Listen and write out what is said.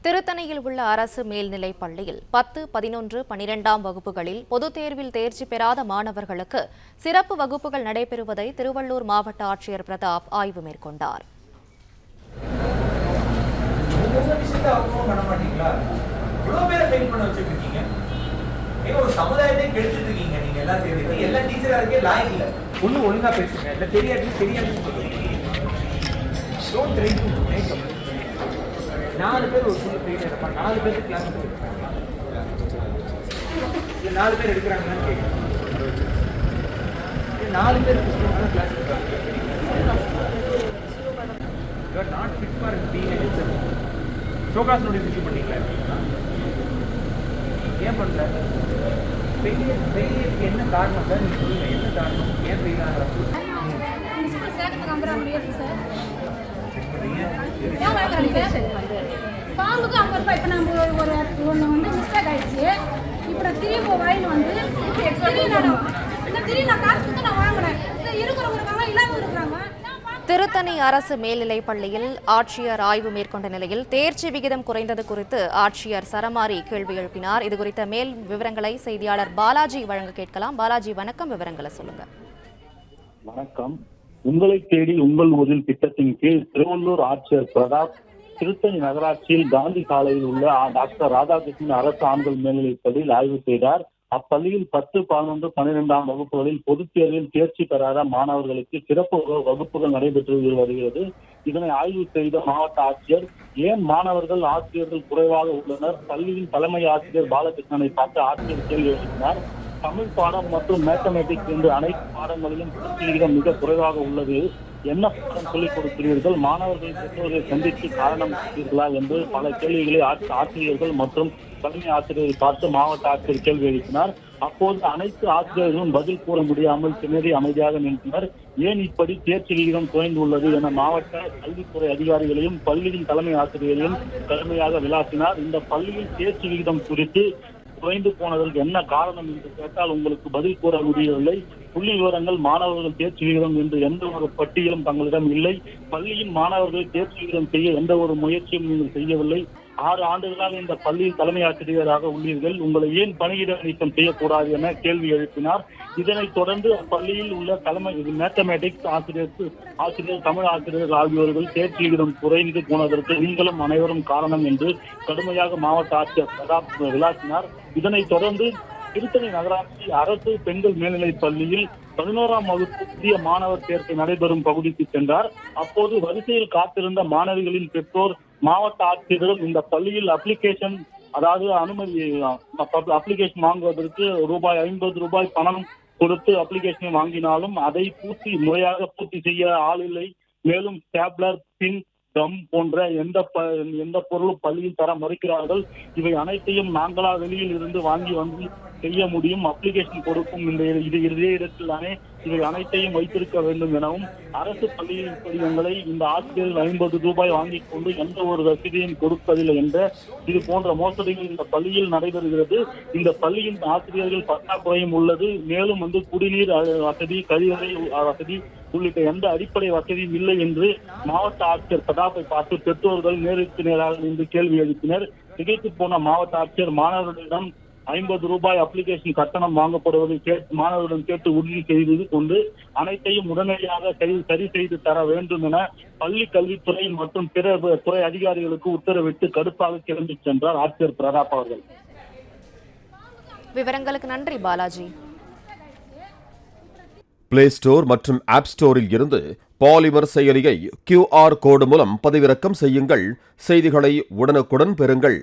திருத்தணியில் உள்ள அரசு மேல்நிலைப் பள்ளியில் 10, 11, 12ஆம் வகுப்புகளில் பொதுத் தேர்வில் தேர்ச்சி பெறாத மாணவர்களுக்கு சிறப்பு வகுப்புகள் நடைபெறுவதை திருவள்ளூர் மாவட்ட ஆட்சியர் பிரதாப் ஆய்வு மேற்கொண்டார். நாலு பேர் ஒரு ஸ்கூல்ல ஃபெயில் ஆயிருப்பாங்க. 4 பேருக்கு கிளாஸ் இல்ல 4 பேர் எடுக்கிறாங்கன்னு கேட்குறேன். 4 பேர் கிளாஸ் எடுக்கிறாங்க. You are not fit for being an exam. Show cause notice issue பண்ணீங்களா? ஏன் பண்ணல? ஃபெயிலியருக்கு என்ன காரணம் சார்? நீங்கள் சொல்லுங்க, என்ன காரணம்? ஏன் ஃபெயில் ஆகிறாங்க? ஃபார்முக்கு 50 ரூபாய். இப்போ நம்ம ஒரு ஒன்று வந்து மிஸ்டேக் ஆயிடுச்சு. இப்போ நான் திரும்ப வாங்கி வந்து திடீர்னு நான் காசு கொடுத்து நான் வாங்குறேன். இருக்கிறவங்க இருக்காங்க, இல்லாமல் இருக்கிறாங்க. திருத்தணி அரசு மேல்நிலைப் பள்ளியில் ஆட்சியர் ஆய்வு மேற்கொண்ட நிலையில் தேர்ச்சி விகிதம் குறைந்தது குறித்து ஆட்சியர் சரமாரி கேள்வி எழுப்பினார். இதுகுறித்த மேல் விவரங்களை செய்தியாளர் பாலாஜி வழங்க கேட்கலாம். பாலாஜி, வணக்கம். விவரங்களை சொல்லுங்க. வணக்கம். உங்களை தேடி உங்கள் ஊரில் திட்டத்தின் கீழ் திருவள்ளூர் ஆட்சியர் பிரதாப் திருத்தணி நகராட்சியில் காந்தி சாலையில் உள்ள டாக்டர் ராதாகிருஷ்ணன் அரசு ஆண்கள் மேல்நிலைப் பள்ளியில் ஆய்வு செய்தார். அப்பள்ளியில் 10, 11, 12ஆம் வகுப்புகளில் பொதுத் தேர்வில் தேர்ச்சி பெறாத மாணவர்களுக்கு சிறப்பு வகுப்புகள் நடைபெற்று வருகிறது. இதனை ஆய்வு செய்த மாவட்ட ஆட்சியர், ஏன் மாணவர்கள் ஆசிரியர்கள் குறைவாக உள்ளனர்? பள்ளியின் தலைமை ஆசிரியர் பாலகிருஷ்ணனை பார்த்து ஆட்சியர் கேள்வி எழுப்பினார். தமிழ் பாடம் மற்றும் மேத்தமேட்டிக்ஸ் என்று அனைத்து பாடங்களிலும் விகிதம் மிக குறைவாக உள்ளது. என்ன பாடம் சொல்லிக் கொடுக்கிறீர்கள்? மாணவர்கள் பெற்றோரை சந்தித்து காரணம் கொடுத்தீர்களா என்று பல கேள்விகளை ஆசிரியர்கள் மற்றும் தலைமை ஆசிரியரை பார்த்து மாவட்ட ஆட்சியர் கேள்வி எழுப்பினார். அப்போது அனைத்து ஆசிரியர்களும் பதில் கூற முடியாமல் திணறி அமைதியாக நின்றனர். ஏன் இப்படி தேர்ச்சி விகிதம் குறைந்துள்ளது என மாவட்ட கல்வித்துறை அதிகாரிகளையும் பள்ளியின் தலைமை ஆசிரியர்களையும் கடுமையாக விளாசினார். இந்த பள்ளியில் தேர்ச்சி விகிதம் குறித்து குறைந்து போனதற்கு என்ன காரணம் என்று கேட்டால் உங்களுக்கு பதில் கூற முடியவில்லை. புள்ளி விவரங்கள், மாணவர்கள் தேர்ச்சி விகிதம் என்று எந்த ஒரு பட்டியலும் தங்களிடம் இல்லை. பள்ளியின் மாணவர்களை தேர்ச்சி விகிதம் செய்ய எந்த ஒரு முயற்சியும் நீங்கள் செய்யவில்லை. 6 ஆண்டுகளாக இந்த பள்ளியில் தலைமை ஆசிரியராக உள்ளீர்கள். உங்களை ஏன் பணியிட நீக்கம் செய்யக்கூடாது என கேள்வி எழுப்பினார். இதனைத் தொடர்ந்து அப்பள்ளியில் உள்ள தலைமை மேத்தமேட்டிக்ஸ் ஆசிரியர் தமிழ் ஆசிரியர்கள் ஆகியோர்கள் தேர்ச்சி விகிதம் குறைந்து போனதற்கு நீங்களும் அனைவரும் காரணம் என்று கடுமையாக மாவட்ட ஆட்சியர் பிரதாப் விளாசினார். இதனைத் தொடர்ந்து திருத்தணி நகராட்சி அரசு பெண்கள் மேல்நிலைப் பள்ளியில் 11ஆம் வகுப்பு புதிய மாணவர் சேர்க்கை நடைபெறும் பகுதிக்கு சென்றார். அப்போது வரிசையில் காத்திருந்த மாணவிகளின் பெற்றோர் மாவட்ட ஆட்சியரிடம் இந்த பள்ளியில் அப்ளிகேஷன், அதாவது அனுமதி அப்ளிகேஷன் வாங்குவதற்கு ₹50 பணம் கொடுத்து அப்ளிகேஷனை வாங்கினாலும் அதை முறையாக பூர்த்தி செய்ய ஆள் இல்லை. மேலும் ஸ்டாப்லர், பின், கம் போன்ற எந்த பொருளும் பள்ளியில் தர மறுக்கிறார்கள். இவை அனைத்தையும் நாங்களா வெளியில் இருந்து வாங்கி வந்து செய்ய முடியும். அப்ளிகேஷன் கொடுக்கும் இதே இடத்தில் தானே இவை அனைத்தையும் வைத்திருக்க வேண்டும் எனவும், அரசு பள்ளியில் படிவங்களை இந்த ஆசிரியர்கள் ₹50 வாங்கிக் கொண்டு எந்த ஒரு ரசீதையும் கொடுப்பதில்லை என்ற இது போன்ற மோசடிகள் இந்த பள்ளியில் நடைபெறுகிறது. இந்த பள்ளியின் ஆசிரியர்கள் பற்றாக்குறையும் உள்ளது. மேலும் குடிநீர் வசதி, கழிவறை வசதி உள்ளிட்ட எந்த அடிப்படை வசதியும் இல்லை என்று மாவட்ட ஆட்சியர் பிரதாப்பை பார்த்து பெற்றோர்கள் நேருக்கு நேராக நின்று கேள்வி எழுப்பினர். திகைத்து போன மாவட்ட ஆட்சியர் மாணவர்களிடம் ₹50 அப்ளிகேஷன் கட்டணம் வாங்கப்படுவதை மாணவர்களிடம் கேட்டு உறுதி செய்து கொண்டு அனைத்தையும் உடனடியாக சரி செய்து தர வேண்டும் என பள்ளி கல்வித்துறை மற்றும் பிற துறை அதிகாரிகளுக்கு உத்தரவிட்டு கடுப்பாக கிளம்பி சென்றார் ஆட்சியர் பிரதாப் அவர்கள். விவரங்களுக்கு நன்றி பாலாஜி. பிளே ஸ்டோர் மற்றும் ஆப் ஸ்டோரில் இருந்து பாலிமர் செயலியை QR கோடு மூலம் பதிவிறக்கம் செய்யுங்கள். செய்திகளை உடனுக்குடன் பெறுங்கள்.